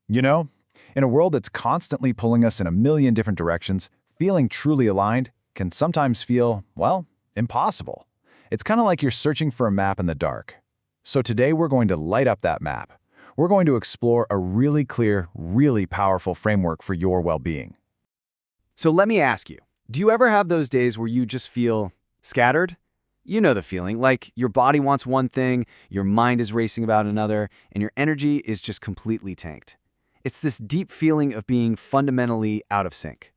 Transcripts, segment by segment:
You know, in a world that's constantly pulling us in a million different directions, feeling truly aligned can sometimes feel, well, impossible. It's kind of like you're searching for a map in the dark. So today we're going to light up that map. We're going to explore a really clear, really powerful framework for your well-being. So let me ask you, do you ever have those days where you just feel scattered? You know the feeling, like your body wants one thing, your mind is racing about another, and your energy is just completely tanked. It's this deep feeling of being fundamentally out of sync.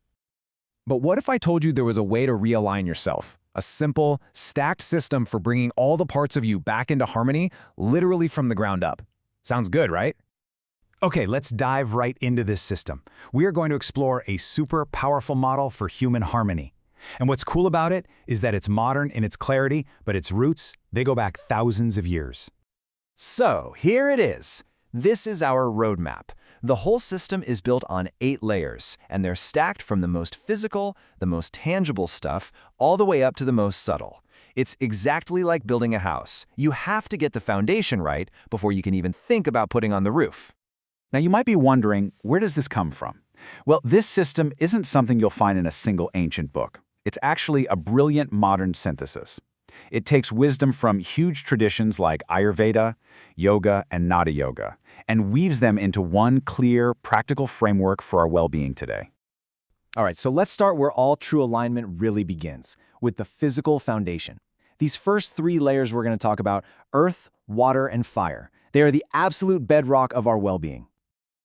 But what if I told you there was a way to realign yourself? A simple, stacked system for bringing all the parts of you back into harmony, literally from the ground up. Sounds good, right? Okay, let's dive right into this system. We are going to explore a super powerful model for human harmony. And what's cool about it is that it's modern in its clarity, but its roots, they go back thousands of years. So, here it is. This is our roadmap. The whole system is built on 8 layers, and they're stacked from the most physical, the most tangible stuff, all the way up to the most subtle. It's exactly like building a house. You have to get the foundation right before you can even think about putting on the roof. Now you might be wondering, where does this come from? Well, this system isn't something you'll find in a single ancient book. It's actually a brilliant modern synthesis. It takes wisdom from huge traditions like Ayurveda, yoga, and Nada yoga, and weaves them into one clear, practical framework for our well-being today. All right, so let's start where all true alignment really begins, with the physical foundation. These first 3 layers we're going to talk about, earth, water, and fire. They are the absolute bedrock of our well-being.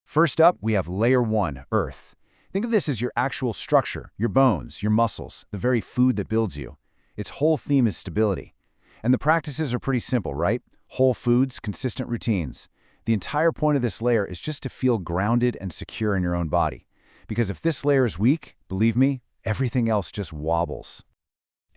First up, we have layer 1, earth. Think of this as your actual structure, your bones, your muscles, the very food that builds you. Its whole theme is stability. And the practices are pretty simple, right? Whole foods, consistent routines. The entire point of this layer is just to feel grounded and secure in your own body. Because if this layer is weak, believe me, everything else just wobbles.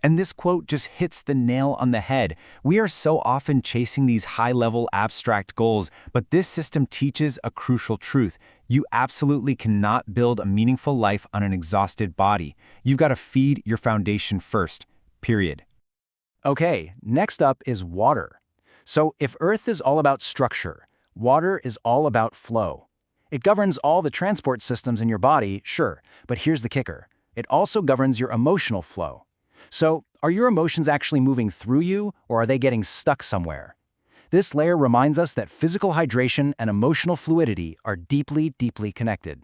And this quote just hits the nail on the head. We are so often chasing these high-level abstract goals, but this system teaches a crucial truth. You absolutely cannot build a meaningful life on an exhausted body. You've got to feed your foundation first, period. Okay, next up is water. So if Earth is all about structure, water is all about flow. It governs all the transport systems in your body, sure, but here's the kicker. It also governs your emotional flow. So, are your emotions actually moving through you, or are they getting stuck somewhere? This layer reminds us that physical hydration and emotional fluidity are deeply, deeply connected.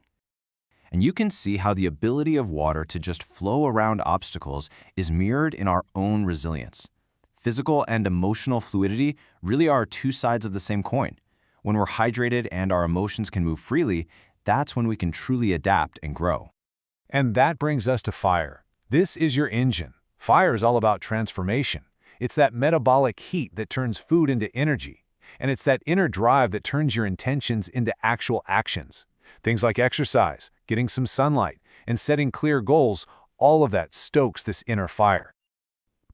And you can see how the ability of water to just flow around obstacles is mirrored in our own resilience. Physical and emotional fluidity really are 2 sides of the same coin. When we're hydrated and our emotions can move freely, that's when we can truly adapt and grow. And that brings us to fire. This is your engine. Fire is all about transformation. It's that metabolic heat that turns food into energy. And it's that inner drive that turns your intentions into actual actions. Things like exercise, getting some sunlight, and setting clear goals, all of that stokes this inner fire.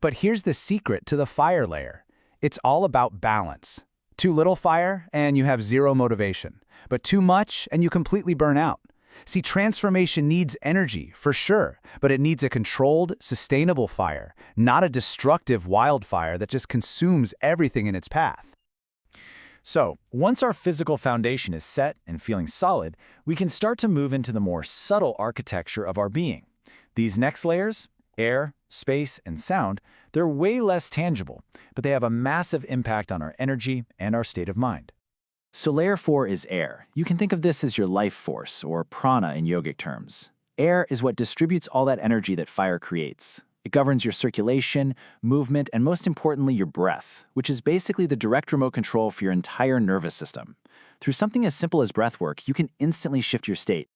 But here's the secret to the fire layer. It's all about balance. Too little fire, and you have 0 motivation. But too much, and you completely burn out. See, transformation needs energy, for sure, but it needs a controlled, sustainable fire, not a destructive wildfire that just consumes everything in its path. So, once our physical foundation is set and feeling solid, we can start to move into the more subtle architecture of our being. These next layers, air, space, and sound, they're way less tangible, but they have a massive impact on our energy and our state of mind. So layer 4 is air. You can think of this as your life force, or prana in yogic terms. Air is what distributes all that energy that fire creates. It governs your circulation, movement, and most importantly, your breath, which is basically the direct remote control for your entire nervous system. Through something as simple as breath work, you can instantly shift your state.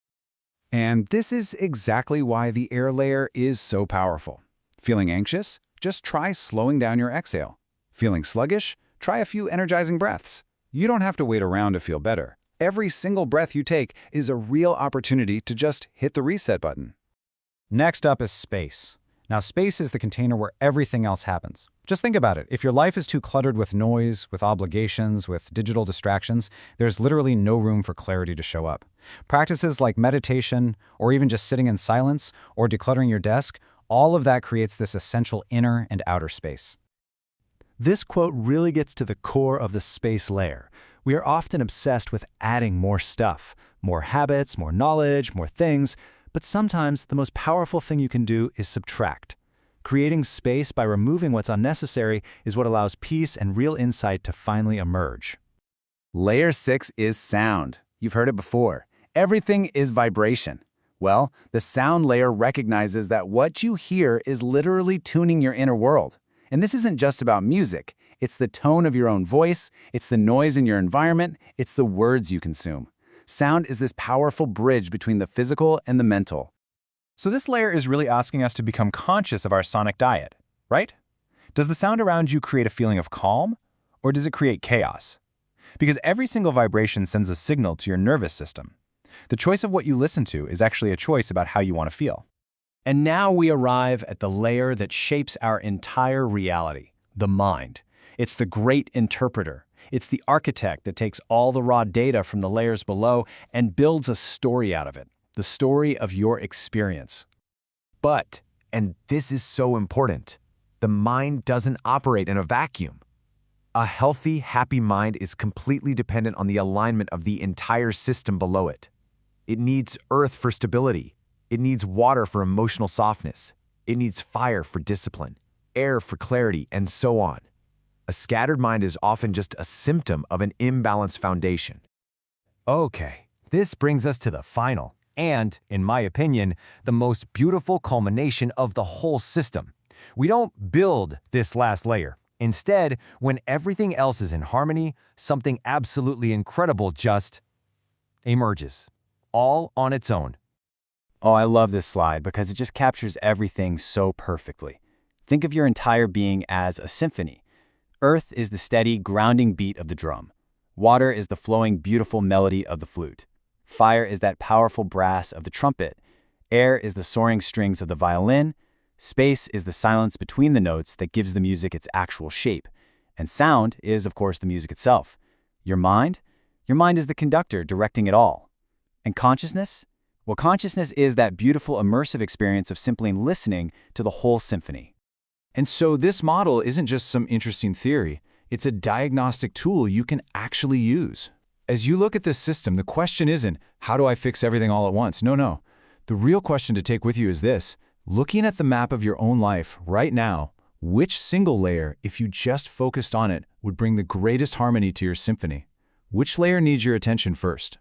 And this is exactly why the air layer is so powerful. Feeling anxious? Just try slowing down your exhale. Feeling sluggish? Try a few energizing breaths. You don't have to wait around to feel better. Every single breath you take is a real opportunity to just hit the reset button. Next up is space. Now, space is the container where everything else happens. Just think about it. If your life is too cluttered with noise, with obligations, with digital distractions, there's literally no room for clarity to show up. Practices like meditation, or even just sitting in silence, or decluttering your desk, all of that creates this essential inner and outer space. This quote really gets to the core of the space layer. We are often obsessed with adding more stuff, More habits, more knowledge, more things, but sometimes the most powerful thing you can do is subtract. Creating space by removing what's unnecessary is what allows peace and real insight to finally emerge. Layer 6 is sound. You've heard it before. Everything is vibration. Well, the sound layer recognizes that what you hear is literally tuning your inner world. And this isn't just about music. It's the tone of your own voice, it's the noise in your environment, it's the words you consume. Sound is this powerful bridge between the physical and the mental. So this layer is really asking us to become conscious of our sonic diet, right? Does the sound around you create a feeling of calm, or does it create chaos? Because every single vibration sends a signal to your nervous system. The choice of what you listen to is actually a choice about how you want to feel. And now we arrive at the layer that shapes our entire reality, the mind. It's the great interpreter. It's the architect that takes all the raw data from the layers below and builds a story out of it, the story of your experience. But, and this is so important, the mind doesn't operate in a vacuum. A healthy, happy mind is completely dependent on the alignment of the entire system below it. It needs earth for stability. It needs water for emotional softness. It needs fire for discipline, air for clarity, and so on. A scattered mind is often just a symptom of an imbalanced foundation. Okay, this brings us to the final, and, in my opinion, the most beautiful culmination of the whole system. We don't build this last layer. Instead, when everything else is in harmony, something absolutely incredible just emerges, all on its own. Oh, I love this slide because it just captures everything so perfectly. Think of your entire being as a symphony. Earth is the steady, grounding beat of the drum. Water is the flowing, beautiful melody of the flute. Fire is that powerful brass of the trumpet. Air is the soaring strings of the violin. Space is the silence between the notes that gives the music its actual shape. And sound is, of course, the music itself. Your mind? Your mind is the conductor directing it all. And consciousness? Well, consciousness is that beautiful immersive experience of simply listening to the whole symphony. And so this model isn't just some interesting theory. It's a diagnostic tool you can actually use. As you look at this system, the question isn't, how do I fix everything all at once? No. The real question to take with you is this. Looking at the map of your own life right now, which single layer, if you just focused on it, would bring the greatest harmony to your symphony? Which layer needs your attention first?